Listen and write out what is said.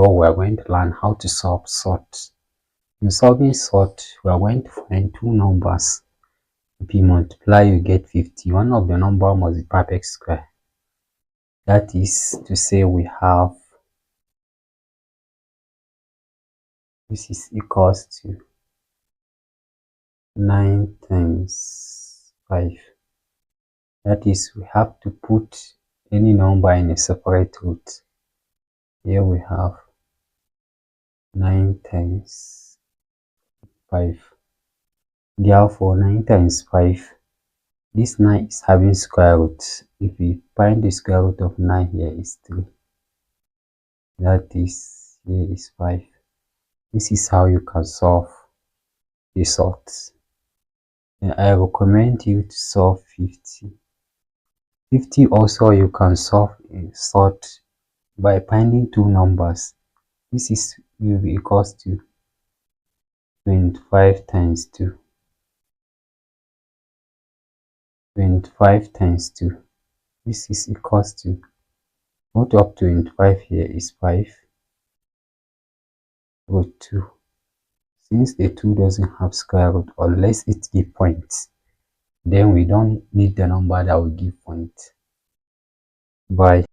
video, we are going to learn how to solve surds. In solving surds, we are going to find two numbers. If you multiply, you get 50. One of the number must be perfect square. That is to say, we have this is equals to 9 times 5. That is, we have to put any number in a separate root. Here we have 9 times 5. Therefore, 9 times 5, this 9 is having square root. If we find the square root of 9 here is 3. That is, here is 5. This is how you can solve the surds. And I recommend you to solve 50. 50 also you can solve a surd by finding two numbers. This is will be equals to 25 times 2. 25 times 2. This is equals to root of 25 here is 5 root 2. Since the 2 doesn't have square root unless it gives points, then we don't need the number that will give point. Bye.